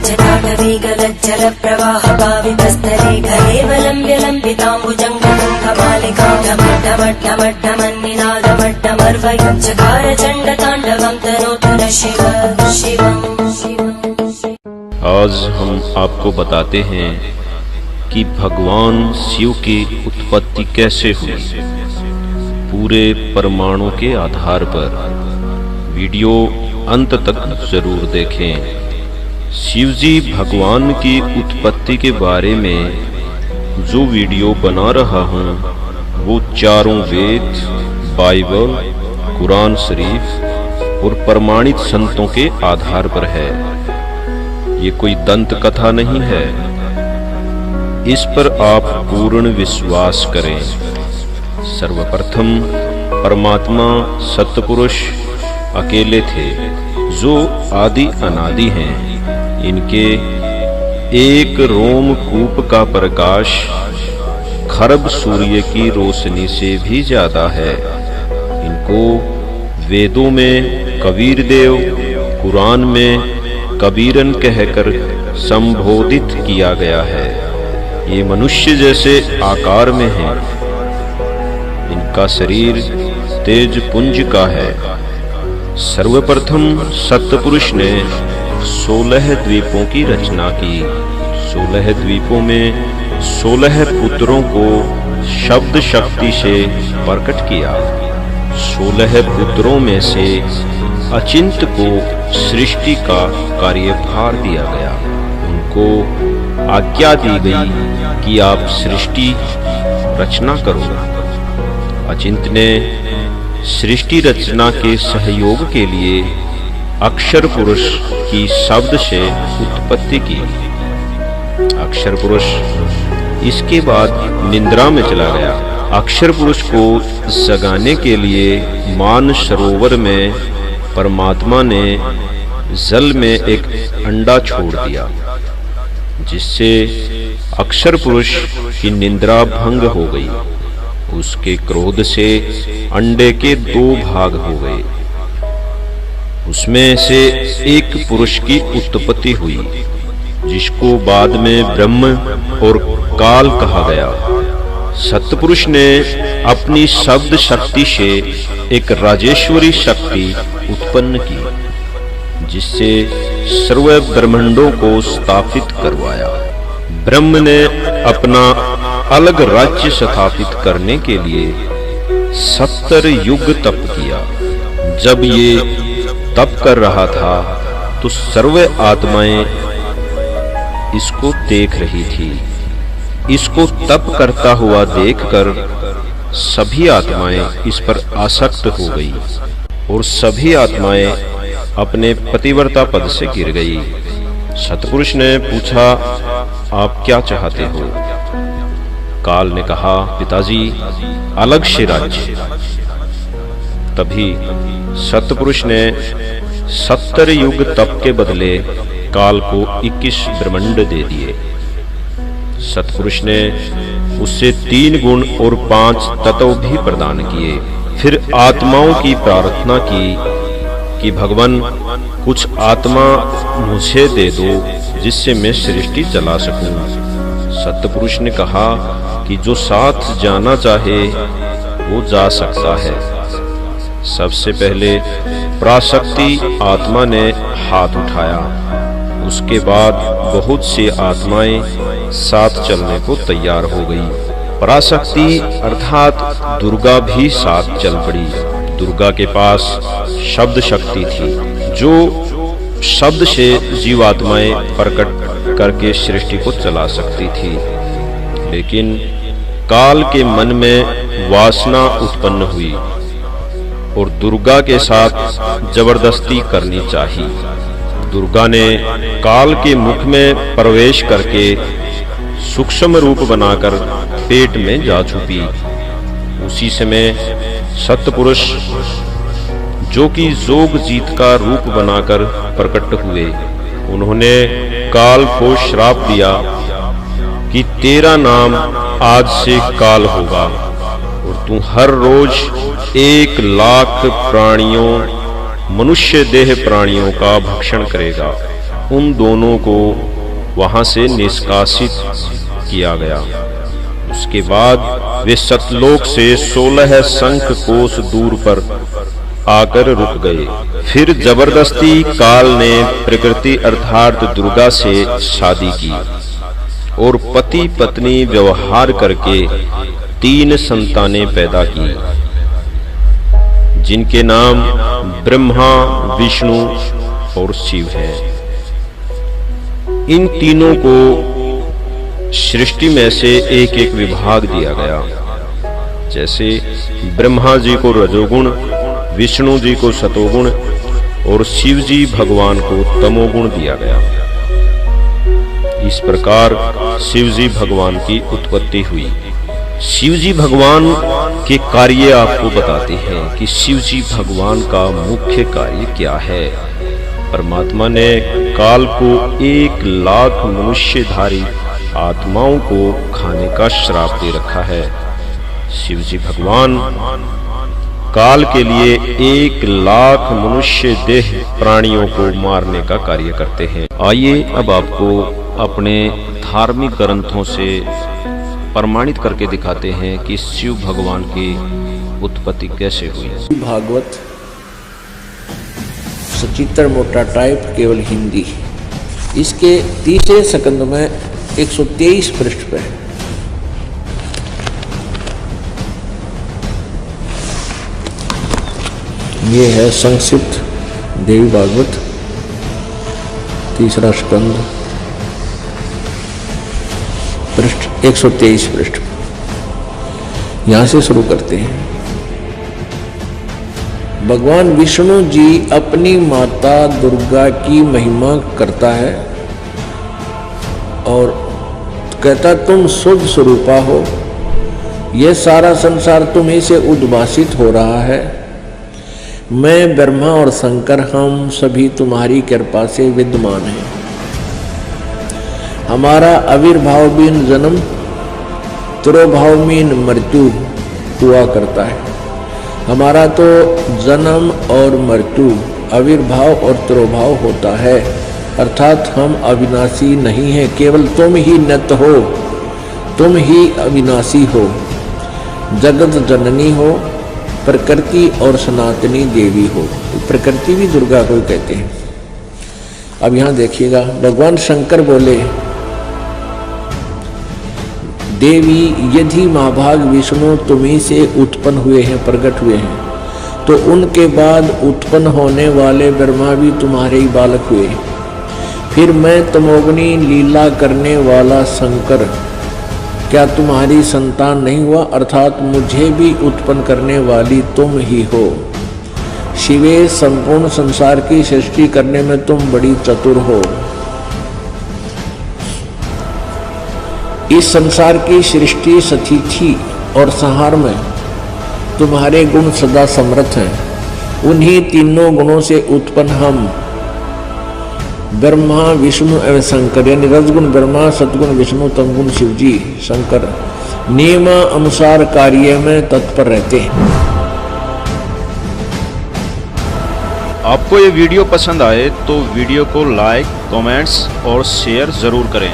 जटाटवीगलज्जलप्रवाहपावितस्थले घलेवलम्ब्य लम्बिताम्बुजङ्गपुङ्गमालिकाढमड्ढमड्ढमड्ढमन्निनादमड्ढमर्वयुञ्चकार चण्डताण्डवं तनोतु न शिव शिवम्। आज हम आपको बताते हैं कि भगवान शिव की उत्पत्ति कैसे हुई, पूरे परमाणु के आधार पर। वीडियो अंत तक जरूर देखें। शिवजी भगवान की उत्पत्ति के बारे में जो वीडियो बना रहा हूँ वो चारों वेद, बाइबल, कुरान शरीफ और प्रमाणित संतों के आधार पर है। ये कोई दंत कथा नहीं है। इस पर आप पूर्ण विश्वास करें। सर्वप्रथम परमात्मा सत्पुरुष अकेले थे जो आदि अनादि हैं। इनके एक रोमकूप का प्रकाश खरब सूर्य की रोशनी से भी ज्यादा है। इनको वेदों में कबीर देव, कुरान में कबीरन कहकर संबोधित किया गया है। ये मनुष्य जैसे आकार में है। इनका शरीर तेज पुंज का है। सर्वप्रथम सत्पुरुष ने 16 द्वीपों की रचना की। 16 द्वीपों में 16 पुत्रों को शब्द शक्ति से प्रकट किया। 16 पुत्रों में से अचिंत को सृष्टि का कार्यभार दिया गया। उनको आज्ञा दी गई कि आप सृष्टि रचना करो। अचिंत ने सृष्टि रचना के सहयोग के लिए अक्षर पुरुष की शब्द से उत्पत्ति की। अक्षर पुरुष इसके बाद निद्रा में चला गया। अक्षर पुरुष को जगाने के लिए मान सरोवर में परमात्मा ने जल में एक अंडा छोड़ दिया, जिससे अक्षर पुरुष की निद्रा भंग हो गई। उसके क्रोध से अंडे के 2 भाग हो गए। उसमें से एक पुरुष की उत्पत्ति हुई, जिसको बाद में ब्रह्म और काल कहा गया। सत्पुरुष ने अपनी शब्द शक्ति से एक राजेश्वरी शक्ति उत्पन्न की, जिससे सर्व ब्रह्मांडों को स्थापित करवाया। ब्रह्म ने अपना अलग राज्य स्थापित करने के लिए 70 युग तप किया। जब ये तप कर रहा था तो सर्व आत्माएं इसको देख रही थी। इसको तप करता हुआ देखकर सभी आत्माएं इस पर आसक्त हो गई और सभी आत्माएं अपने पतिव्रता पद से गिर गई। सतपुरुष ने पूछा, आप क्या चाहते हो? काल ने कहा, पिताजी अलग से राज्य। तभी सतपुरुष ने 70 युग तप के बदले काल को 21 ब्रह्मांड दे दिए। सतपुरुष ने उससे 3 गुण और 5 तत्व भी प्रदान किए। फिर आत्माओं की प्रार्थना की कि भगवान कुछ आत्मा मुझे दे दो जिससे मैं सृष्टि चला सकूं। सतपुरुष ने कहा कि जो साथ जाना चाहे वो जा सकता है। सबसे पहले पराशक्ति आत्मा ने हाथ उठाया। उसके बाद बहुत सी आत्माएं साथ चलने को तैयार हो गई। पराशक्ति अर्थात दुर्गा भी साथ चल पड़ी। दुर्गा के पास शब्द शक्ति थी, जो शब्द से जीवात्माएं प्रकट करके सृष्टि को चला सकती थी। लेकिन काल के मन में वासना उत्पन्न हुई और दुर्गा के साथ जबरदस्ती करनी चाहिए। दुर्गा ने काल के मुख में प्रवेश करके सूक्ष्म रूप बनाकर पेट में जा छुपी। उसी समय सत्पुरुष, जो कि जोग जीत का रूप बनाकर प्रकट हुए, उन्होंने काल को श्राप दिया कि तेरा नाम आज से काल होगा और तू हर रोज 1 लाख प्राणियों मनुष्य देह प्राणियों का भक्षण करेगा। उन दोनों को वहां से निष्कासित किया गया। उसके बाद वे सतलोक से 16 शंख कोस दूर पर आकर रुक गए। फिर जबरदस्ती काल ने प्रकृति अर्थात दुर्गा से शादी की और पति पत्नी व्यवहार करके 3 संतानें पैदा की, जिनके नाम ब्रह्मा, विष्णु और शिव हैं। इन तीनों को सृष्टि में से एक एक विभाग दिया गया। जैसे ब्रह्मा जी को रजोगुण, विष्णु जी को सतोगुण और शिव जी भगवान को तमोगुण दिया गया। इस प्रकार शिव जी भगवान की उत्पत्ति हुई। शिव जी भगवान के कार्य आपको बताते हैं कि शिव जी भगवान का मुख्य कार्य क्या है। परमात्मा ने काल को 1 लाख मनुष्यधारी आत्माओं को खाने का श्राप दे रखा है। शिव जी भगवान काल के लिए 1 लाख मनुष्य देह प्राणियों को मारने का कार्य करते हैं। आइए अब आपको अपने धार्मिक ग्रंथों से प्रमाणित करके दिखाते हैं कि शिव भगवान की उत्पत्ति कैसे हुई। भागवत सचित्र मोटा टाइप केवल हिंदी, इसके तीसरे स्कंद में 123 पृष्ठ पे ये है संक्षिप्त देवी भागवत तीसरा स्कंद पृष्ठ 123 पृष्ठ। यहां से शुरू करते हैं। भगवान विष्णु जी अपनी माता दुर्गा की महिमा करता है और कहता तुम शुद्ध स्वरूपा हो, यह सारा संसार तुम्हीं से उद्भासित हो रहा है। मैं ब्रह्मा और शंकर हम सभी तुम्हारी कृपा से विद्यमान हैं। हमारा आविर्भाव बिन जन्म, तिरोभाव बिन मृत्यु हुआ करता है। हमारा तो जन्म और मृत्यु, आविर्भाव और तिरोभाव होता है, अर्थात हम अविनाशी नहीं हैं। केवल तुम ही नित्य हो, तुम ही अविनाशी हो, जगत जननी हो, प्रकृति और सनातनी देवी हो। प्रकृति भी दुर्गा को कहते हैं। अब यहां देखिएगा, भगवान शंकर बोले देवी यदि महाभाग विष्णु तुम्हीं से उत्पन्न हुए हैं, प्रकट हुए हैं, तो उनके बाद उत्पन्न होने वाले ब्रह्मा भी तुम्हारे ही बालक हुए। फिर मैं तमोग्नि लीला करने वाला शंकर क्या तुम्हारी संतान नहीं हुआ, अर्थात मुझे भी उत्पन्न करने वाली तुम ही हो। शिवे संपूर्ण संसार की सृष्टि करने में तुम बड़ी चतुर हो। इस संसार की सृष्टि स्थिति और संहार में तुम्हारे गुण सदा समर्थ हैं। उन्हीं तीनों गुणों से उत्पन्न हम ब्रह्मा, विष्णु एवं शंकर, यानी रजगुण ब्रह्मा, सतगुण विष्णु, तमगुण शिवजी शंकर नियम अनुसार कार्य में तत्पर रहते हैं। आपको ये वीडियो पसंद आए तो वीडियो को लाइक, कमेंट्स और शेयर जरूर करें।